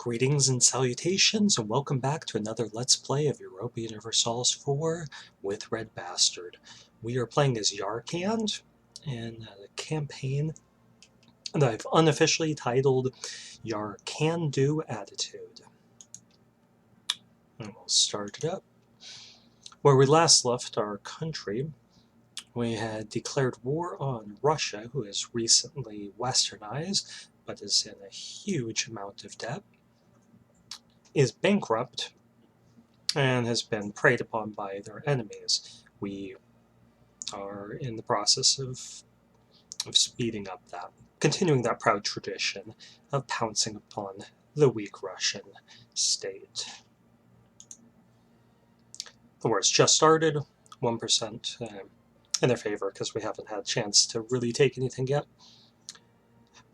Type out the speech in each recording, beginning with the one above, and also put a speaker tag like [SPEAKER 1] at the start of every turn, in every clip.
[SPEAKER 1] Greetings and salutations, and welcome back to another Let's Play of Europa Universalis 4 with Red Bastard. We are playing as Yarkand in a campaign that I've unofficially titled Yar-can-do Attitude. And we'll start it up. Where we last left our country, we had declared war on Russia, who is recently westernized, but is in a huge amount of debt, is bankrupt, and has been preyed upon by their enemies. We are in the process of speeding up that, continuing that proud tradition of pouncing upon the weak Russian state. The war's just started, 1% in their favor because we haven't had a chance to really take anything yet,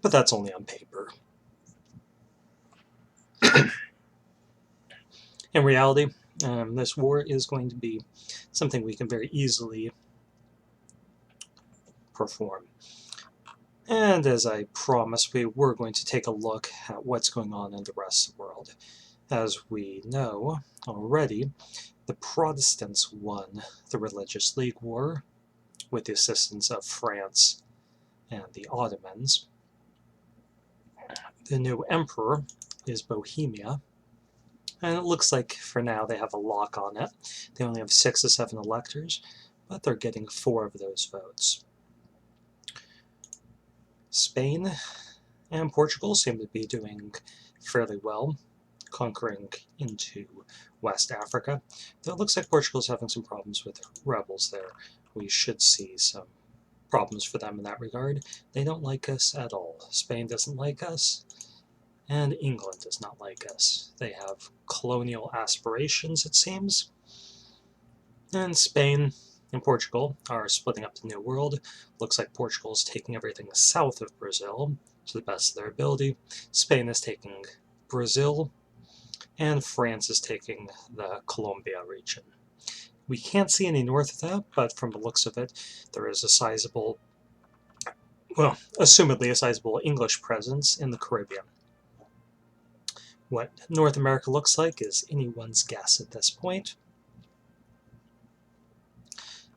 [SPEAKER 1] but that's only on paper. In reality, this war is going to be something we can very easily perform. And as I promised, we were going to take a look at what's going on in the rest of the world. As we know already, the Protestants won the Religious League War with the assistance of France and the Ottomans. The new emperor is Bohemia, and it looks like for now they have a lock on it. They only have 6 to 7 electors, but they're getting 4 of those votes. Spain and Portugal seem to be doing fairly well, conquering into West Africa. Though it looks like Portugal's having some problems with rebels there. We should see some problems for them in that regard. They don't like us at all. Spain doesn't like us, and England does not like us. They have colonial aspirations, it seems. And Spain and Portugal are splitting up the New World. Looks like Portugal is taking everything south of Brazil to the best of their ability. Spain is taking Brazil, and France is taking the Colombia region. We can't see any north of that, but from the looks of it, there is a sizable, well, assumedly a sizable English presence in the Caribbean. What North America looks like is anyone's guess at this point.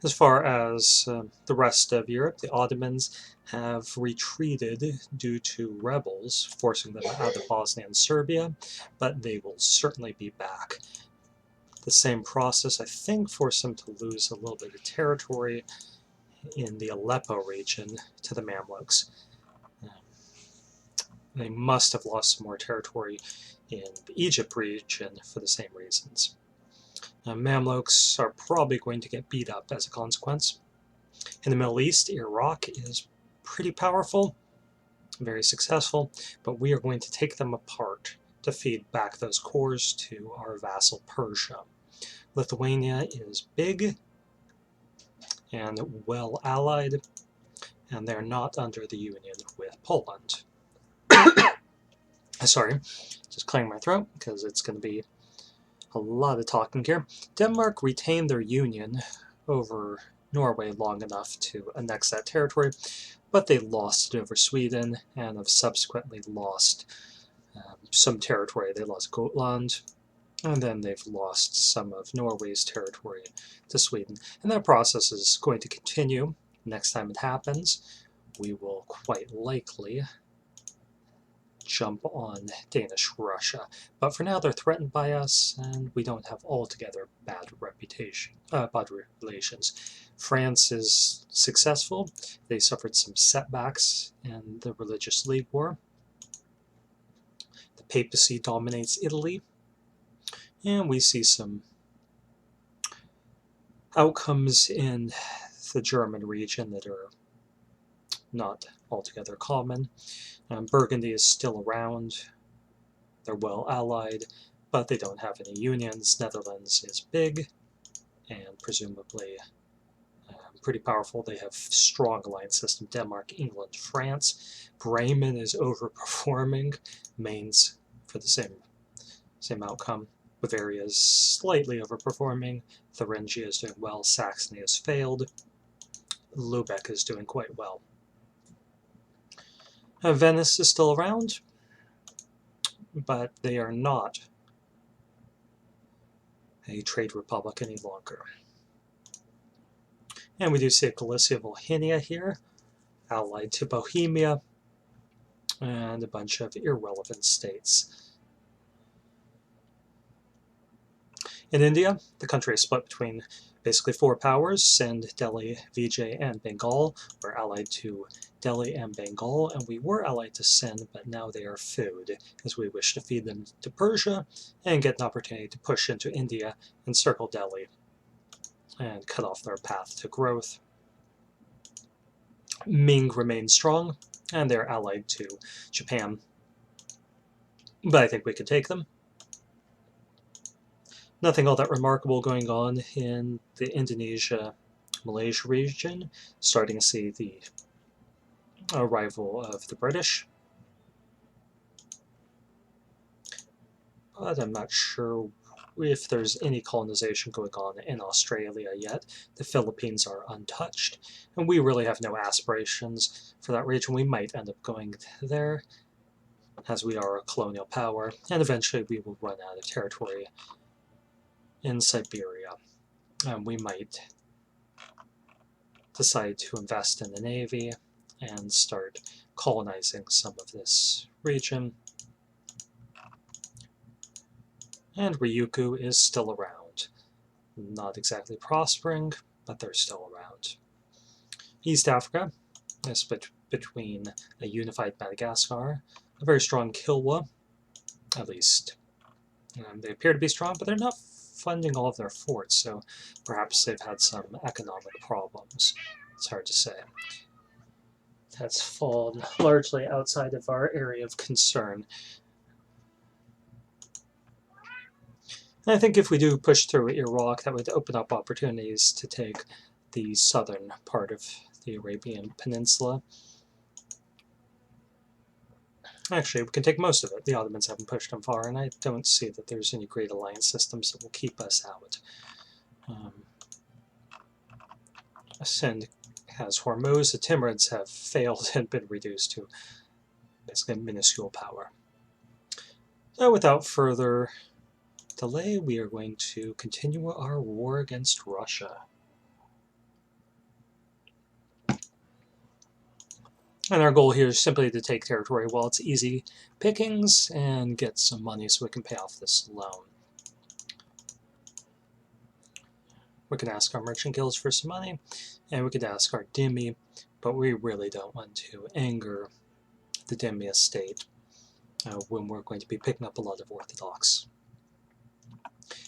[SPEAKER 1] As far as the rest of Europe, the Ottomans have retreated due to rebels forcing them out of Bosnia and Serbia, but they will certainly be back. The same process, I think, forced them to lose a little bit of territory in the Aleppo region to the Mamluks. They must have lost some more territory in the Egypt region for the same reasons. Mamluks are probably going to get beat up as a consequence. In the Middle East, Iraq is pretty powerful, very successful, but we are going to take them apart to feed back those cores to our vassal Persia. Lithuania is big and well allied, and they're not under the union with Poland. Sorry, just clearing my throat because it's going to be a lot of talking here. Denmark retained their union over Norway long enough to annex that territory, but they lost it over Sweden and have subsequently lost some territory. They lost Gotland, and then they've lost some of Norway's territory to Sweden. And that process is going to continue. Next time it happens, we will quite likely jump on Danish Russia. But for now, they're threatened by us, and we don't have altogether bad relations. France is successful. They suffered some setbacks in the Religious League War. The papacy dominates Italy, and we see some outcomes in the German region that are not altogether common. Burgundy is still around. They're well allied, but they don't have any unions. Netherlands is big and presumably pretty powerful. They have strong alliance system. Denmark, England, France. Bremen is overperforming. Mainz for the same outcome. Bavaria is slightly overperforming. Thuringia is doing well. Saxony has failed. Lubeck is doing quite well. Venice is still around. but they are not a trade republic any longer. And we do see a Galicia Volhynia here, allied to Bohemia, and a bunch of irrelevant states. In India, the country is split between basically 4 powers: Sindh, Delhi, Vijay, and Bengal. We're allied to Delhi and Bengal, and we were allied to Sindh, but now they are food, as we wish to feed them to Persia and get an opportunity to push into India and circle Delhi and cut off their path to growth. Ming remains strong, and they're allied to Japan, but I think we could take them. Nothing all that remarkable going on in the Indonesia-Malaysia region. Starting to see the arrival of the British. But I'm not sure if there's any colonization going on in Australia yet. The Philippines are untouched, and we really have no aspirations for that region. We might end up going there, as we are a colonial power, and eventually we will run out of territory in Siberia. We might decide to invest in the Navy and start colonizing some of this region. And Ryukyu is still around. Not exactly prospering, but they're still around. East Africa is split between a unified Madagascar, a very strong Kilwa, at least. They appear to be strong, but they're not funding all of their forts, so perhaps they've had some economic problems. It's hard to say. That's fallen largely outside of our area of concern. And I think if we do push through Iraq, that would open up opportunities to take the southern part of the Arabian Peninsula. Actually, we can take most of it. The Ottomans haven't pushed them far, and I don't see that there's any great alliance systems that will keep us out. Sindh has Hormuz. The Timurids have failed and been reduced to basically a minuscule power. So without further delay, we are going to continue our war against Russia. And our goal here is simply to take territory while it's easy pickings and get some money so we can pay off this loan. We can ask our merchant guilds for some money, and we could ask our dhimmi, but we really don't want to anger the dhimmi estate when we're going to be picking up a lot of Orthodox.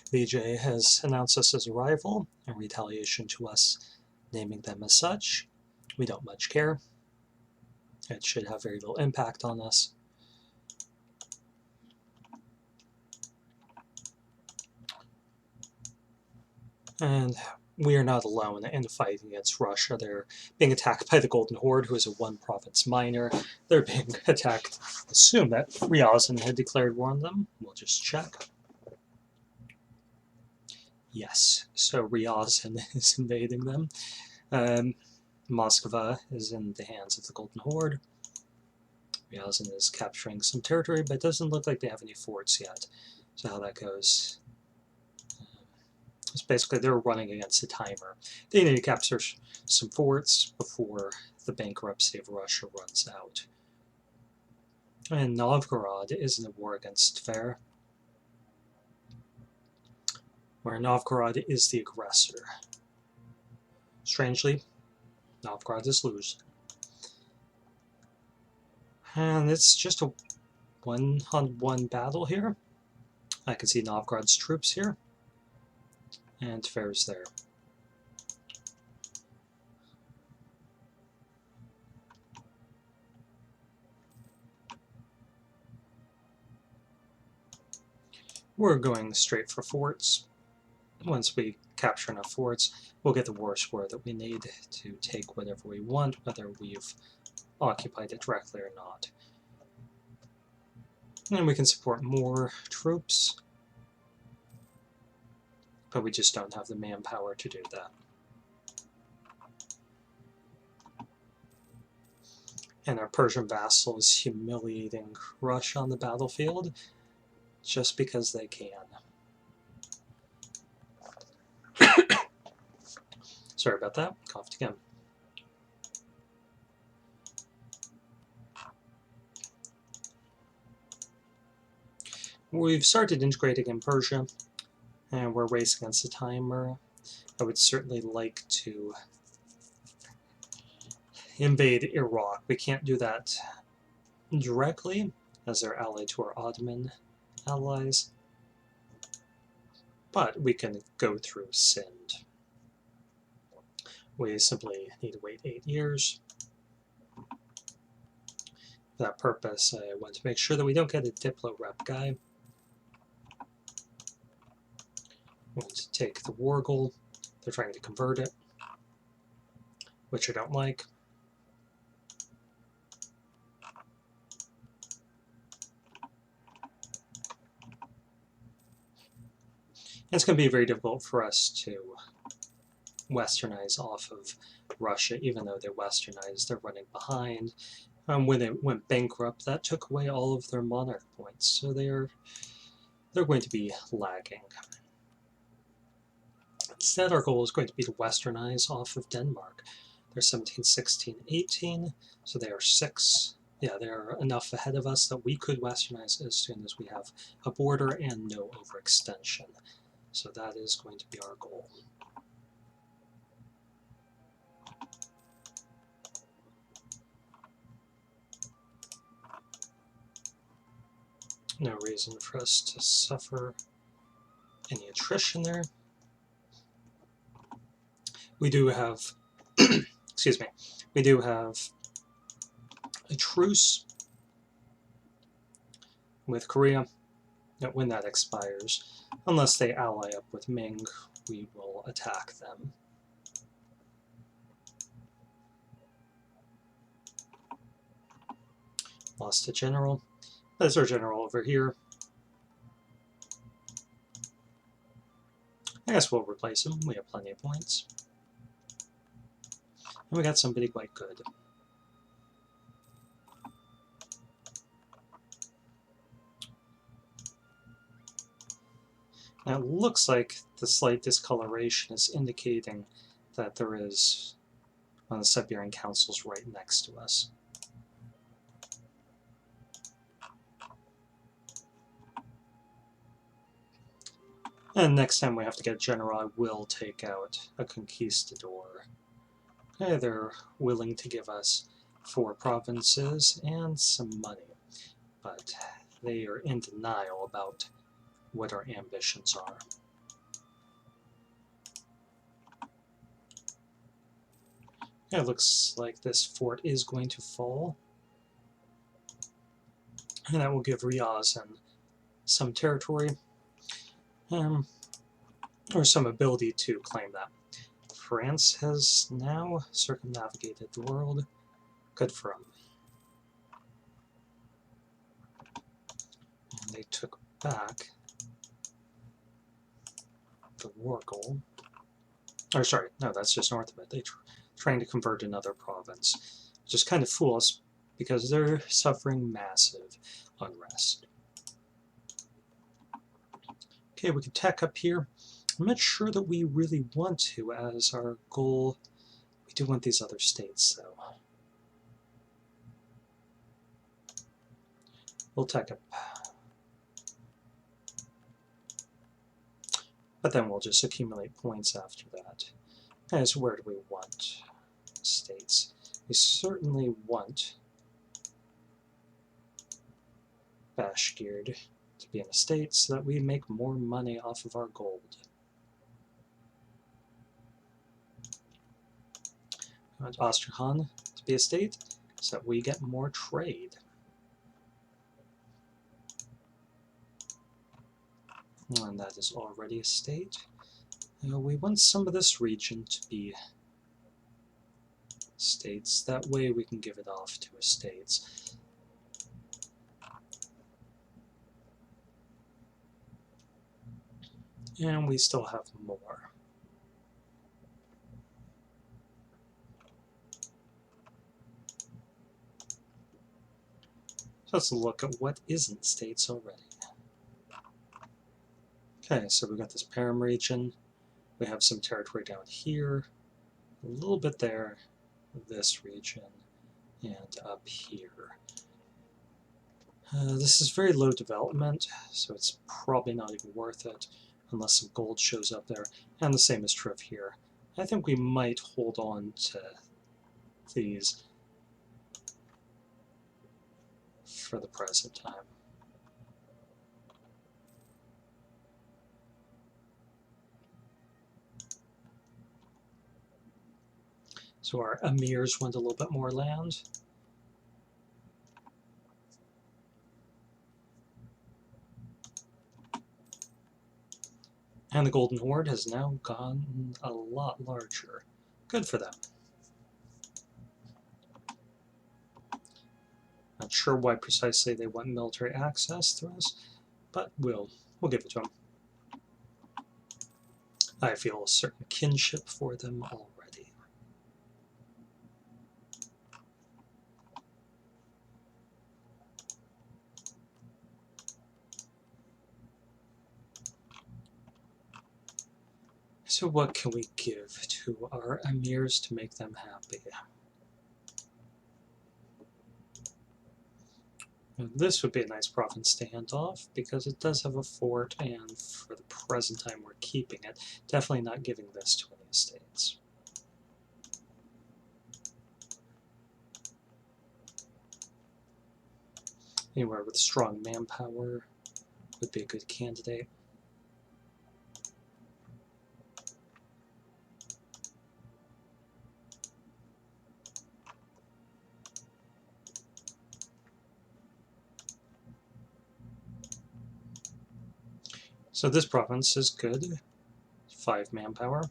[SPEAKER 1] Vijay has announced us as a rival in retaliation to us naming them as such. We don't much care. It should have very little impact on us. And we are not alone in the fight against Russia. They're being attacked by the Golden Horde, who is a one-province minor. They're being attacked. I assume that Ryazan had declared war on them. We'll just check. Yes, so Ryazan is invading them. Moskva is in the hands of the Golden Horde. Ryazan is capturing some territory, but it doesn't look like they have any forts yet. So how that goes... It's basically they're running against a timer. They need to capture some forts before the bankruptcy of Russia runs out. And Novgorod is in a war against Tver, where Novgorod is the aggressor. Strangely, Novgorod is losing. And it's just a one-on-one battle here. I can see Novgorod's troops here. And Tver's there. We're going straight for forts. Once we capture enough forts, we'll get the war score that we need to take whatever we want, whether we've occupied it directly or not. And we can support more troops, but we just don't have the manpower to do that. And our Persian vassal is humiliating Russia on the battlefield just because they can. Sorry about that. Coughed again. We've started integrating in Persia, and we're racing against the timer. I would certainly like to invade Iraq. We can't do that directly, as they're allied to our Ottoman allies, but we can go through Sind. We simply need to wait 8 years. For that purpose, I want to make sure that we don't get a Diplo rep guy. We want to take the Wargle. They're trying to convert it, which I don't like. It's going to be very difficult for us to westernize off of Russia, even though they're westernized, they're running behind. When they went bankrupt, that took away all of their monarch points, so they're going to be lagging. Instead, our goal is going to be to westernize off of Denmark. They're 17, 16, 18, so they are 6. Yeah, they're enough ahead of us that we could westernize as soon as we have a border and no overextension. So that is going to be our goal. No reason for us to suffer any attrition there. We do have, excuse me, we do have a truce with Korea. That when that expires, unless they ally up with Ming, we will attack them. Lost a general. That's our general over here. I guess we'll replace him. We have plenty of points. And we got somebody quite good. Now it looks like the slight discoloration is indicating that there is one of the Siberian councils right next to us. And next time we have to get a general, I will take out a conquistador. Okay, they're willing to give us 4 provinces and some money, but they are in denial about what our ambitions are. Okay, it looks like this fort is going to fall, and that will give Ryazan some territory. Or some ability to claim that. France has now circumnavigated the world. Good for them. And they took back the Wargle. Or sorry, no, that's just north of it. They're trying to convert another province, which is kind of foolish because they're suffering massive unrest. Okay, we can tech up here. I'm not sure that we really want to as our goal. We do want these other states, though. We'll tech up. But then we'll just accumulate points after that. Okay, so where do we want states? We certainly want Bashkir to be in a state so that we make more money off of our gold. We want Astrakhan to be a state so that we get more trade. And that is already a state. We want some of this region to be states. That way we can give it off to estates. And we still have more. Let's look at what isn't states already. Okay, so we've got this Param region. We have some territory down here, a little bit there, this region, and up here. This is very low development, so it's probably not even worth it unless some gold shows up there. And the same is true of here. I think we might hold on to these for the present time. So our emirs want a little bit more land. And the Golden Horde has now gotten a lot larger. Good for them. Not sure why precisely they want military access to us, but we'll give it to them. I feel a certain kinship for them already. So what can we give to our emirs to make them happy? And this would be a nice province to hand off, because it does have a fort, and for the present time we're keeping it. Definitely not giving this to any estates. Anywhere with strong manpower would be a good candidate. So this province is good. 5 manpower.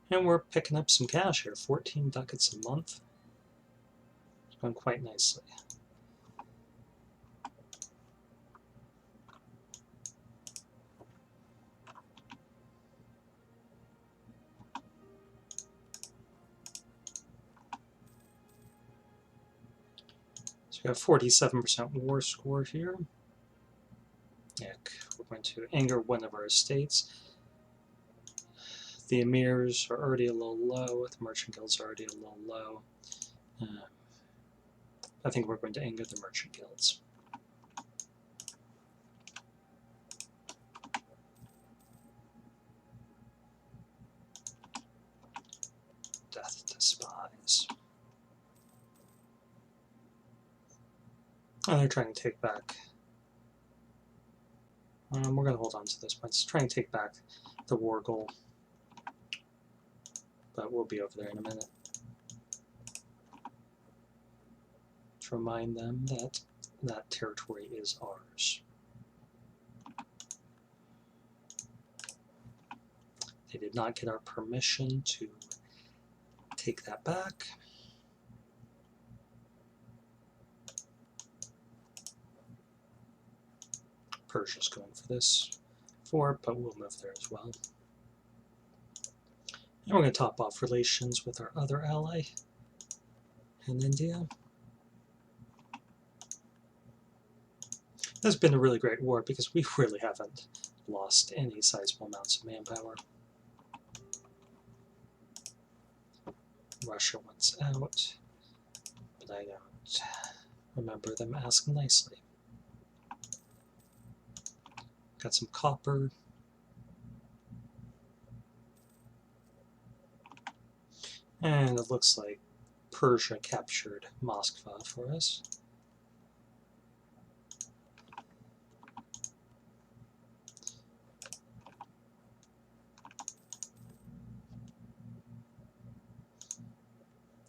[SPEAKER 1] And we're picking up some cash here, 14 ducats a month. It's going quite nicely. So we have 47% war score here. We're going to anger one of our estates. The emirs are already a little low, the merchant guilds are already a little low. I think we're going to anger the merchant guilds. Death to spies. And they're trying to take back. We're going to hold on to this one. Let's try and take back the war goal. But we'll be over there in a minute. To remind them that that territory is ours. They did not get our permission to take that back. Persia's going for this fort, but we'll move there as well. And we're going to top off relations with our other ally in India. This has been a really great war because we really haven't lost any sizable amounts of manpower. Russia wants out, but I don't remember them asking nicely. Got some copper. And it looks like Persia captured Moskva for us.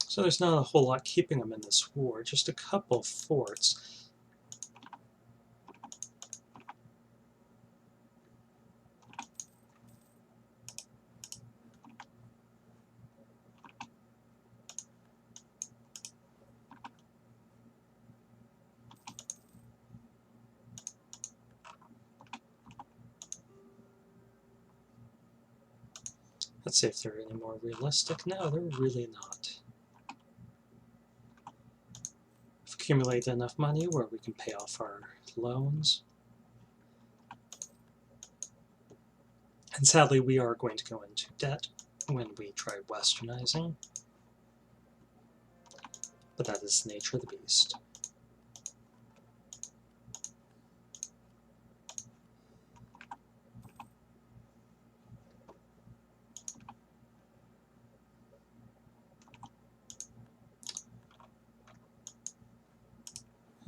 [SPEAKER 1] So there's not a whole lot keeping them in this war, just a couple of forts. Let's see if they're any more realistic. No, they're really not. We've accumulated enough money where we can pay off our loans. And sadly, we are going to go into debt when we try westernizing. But that is the nature of the beast.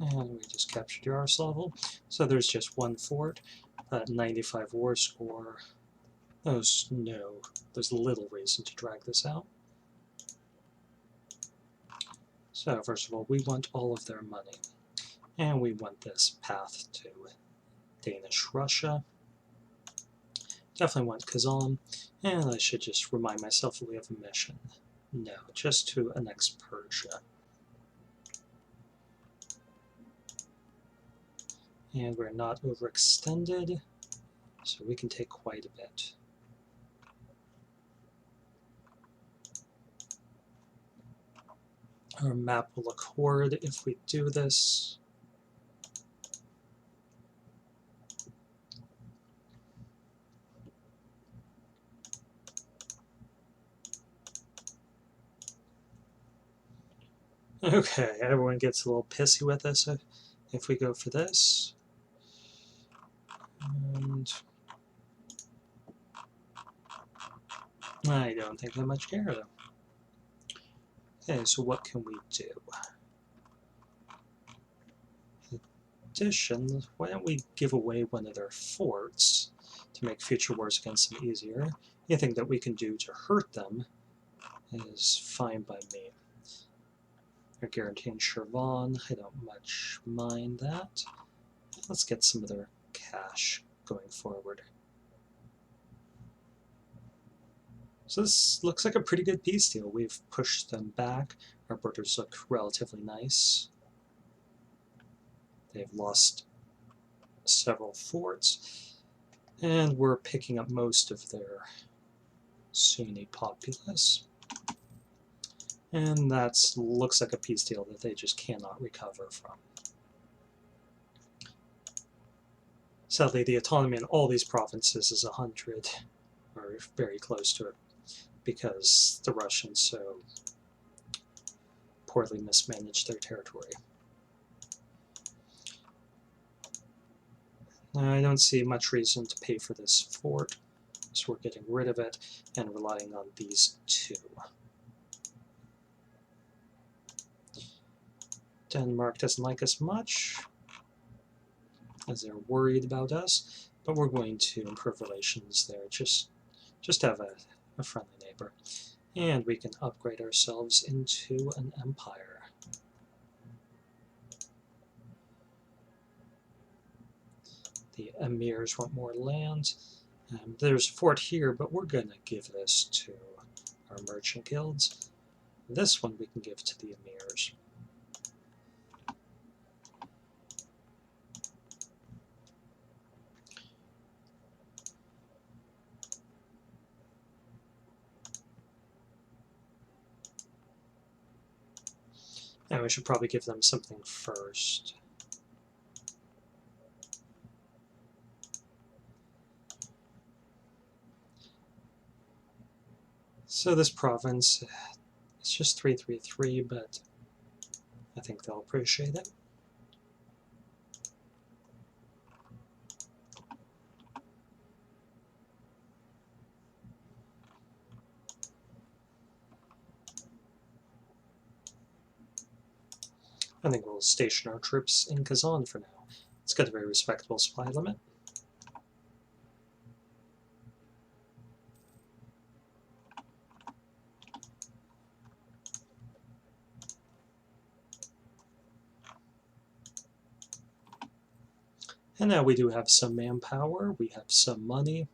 [SPEAKER 1] And we just captured Yaroslavl. So there's just one fort, 95 war score. There's little reason to drag this out. So first of all, we want all of their money. And we want this path to Danish Russia. Definitely want Kazan. And I should just remind myself that we have a mission. No, just to annex Persia. And we're not overextended, so we can take quite a bit. Our map will look horrid if we do this. Okay, everyone gets a little pissy with us if we go for this. And I don't think they much care, though. Okay, so what can we do? In addition, why don't we give away one of their forts to make future wars against them easier? Anything that we can do to hurt them is fine by me. They're guaranteeing Shirvan. I don't much mind that. Let's get some of their cash going forward. So this looks like a pretty good peace deal. We've pushed them back. Our borders look relatively nice. They've lost several forts. And we're picking up most of their Sunni populace. And that looks like a peace deal that they just cannot recover from. Sadly, the autonomy in all these provinces is 100, or very close to it, because the Russians so poorly mismanaged their territory. Now, I don't see much reason to pay for this fort, so we're getting rid of it and relying on these two. Denmark doesn't like us much, as they're worried about us, but we're going to improve relations there, just to have a friendly neighbor. And we can upgrade ourselves into an empire. The emirs want more land. There's a fort here, but we're going to give this to our merchant guilds. This one we can give to the emirs. And we should probably give them something first. So this province, it's just 333, but I think they'll appreciate it. I think we'll station our troops in Kazan for now. It's got a very respectable supply limit. And now we do have some manpower, we have some money.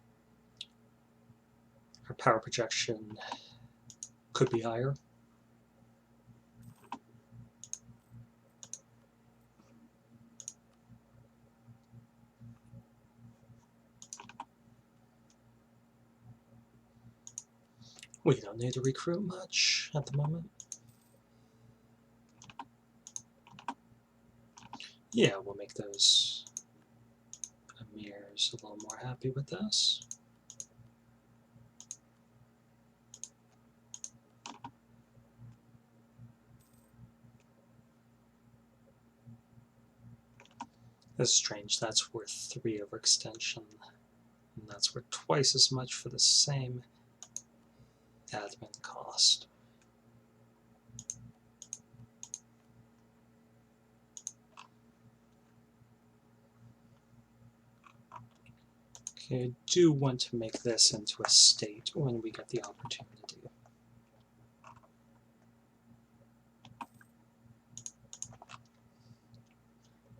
[SPEAKER 1] Our power projection could be higher. We don't need to recruit much at the moment. Yeah, we'll make those emirs a little more happy with this. That's strange, that's worth 3 overextension, and that's worth twice as much for the same admin cost. Okay, I do want to make this into a state when we get the opportunity.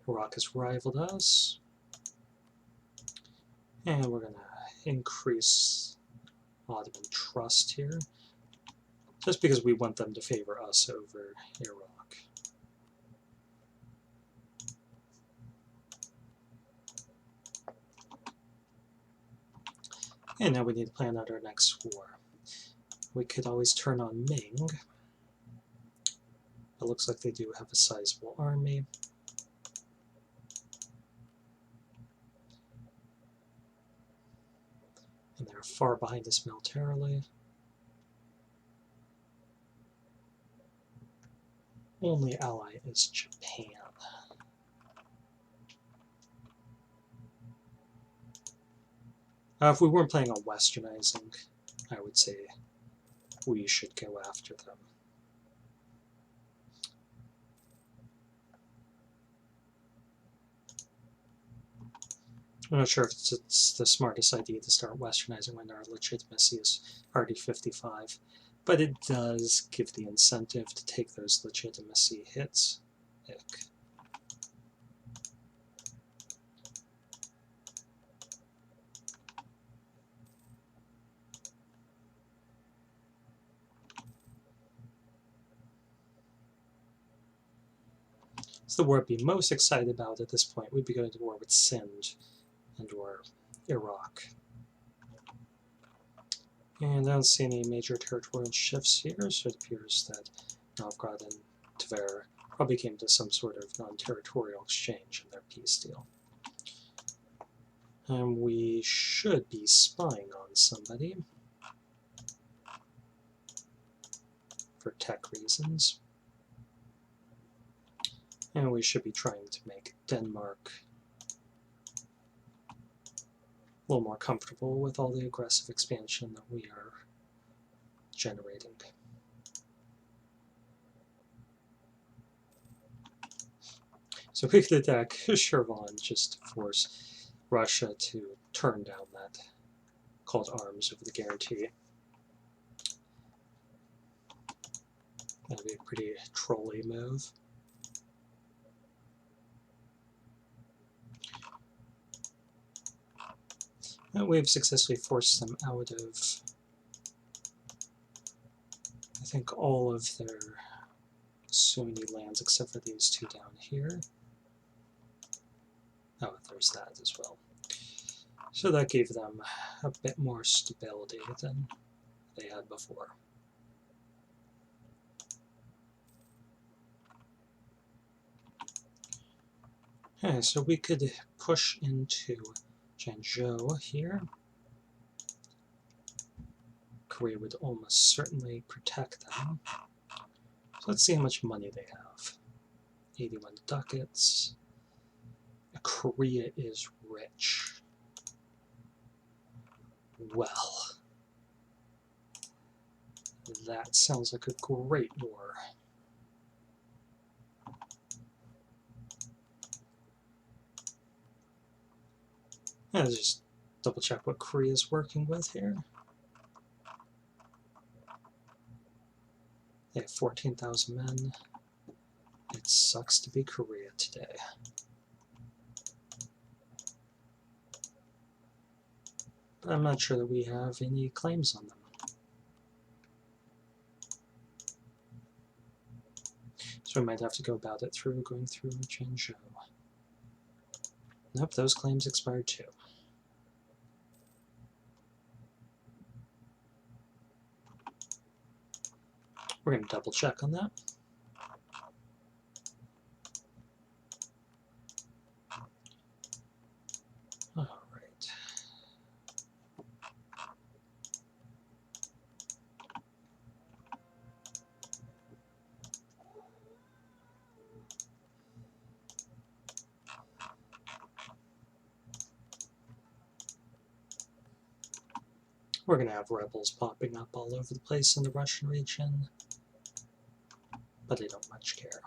[SPEAKER 1] Iraq has rivaled us, and we're going to increase Ottoman trust here, just because we want them to favor us over Iraq. And now we need to plan out our next war. We could always turn on Ming. It looks like they do have a sizable army. And they're far behind us militarily. Only ally is Japan. If we weren't planning on westernizing, I would say we should go after them. I'm not sure if it's the smartest idea to start westernizing when our legitimacy is already 55, but it does give the incentive to take those legitimacy hits. Ick. It's the war I'd be most excited about at this point. We'd be going to war with Sind and/or Iraq. And I don't see any major territorial shifts here, so it appears that Novgorod and Tver probably came to some sort of non-territorial exchange in their peace deal. And we should be spying on somebody for tech reasons. And we should be trying to make Denmark a little more comfortable with all the aggressive expansion that we are generating. So we could attack Shirvan just to force Russia to turn down that call to arms over the guarantee. That'd be a pretty trolly move. And we've successfully forced them out of, I think, all of their Sunni lands except for these two down here. Oh, there's that as well. So that gave them a bit more stability than they had before. Okay, so we could push into Zhengzhou here. Korea would almost certainly protect them. So let's see how much money they have. 81 ducats. Korea is rich. Well, that sounds like a great war. Let's just double check what Korea is working with here. They have 14,000 men. It sucks to be Korea today. But I'm not sure that we have any claims on them. So we might have to go about it through going through Zhengzhou. Nope, those claims expired too. We're going to double check on that. All right. We're going to have rebels popping up all over the place in the Russian region, but I don't much care.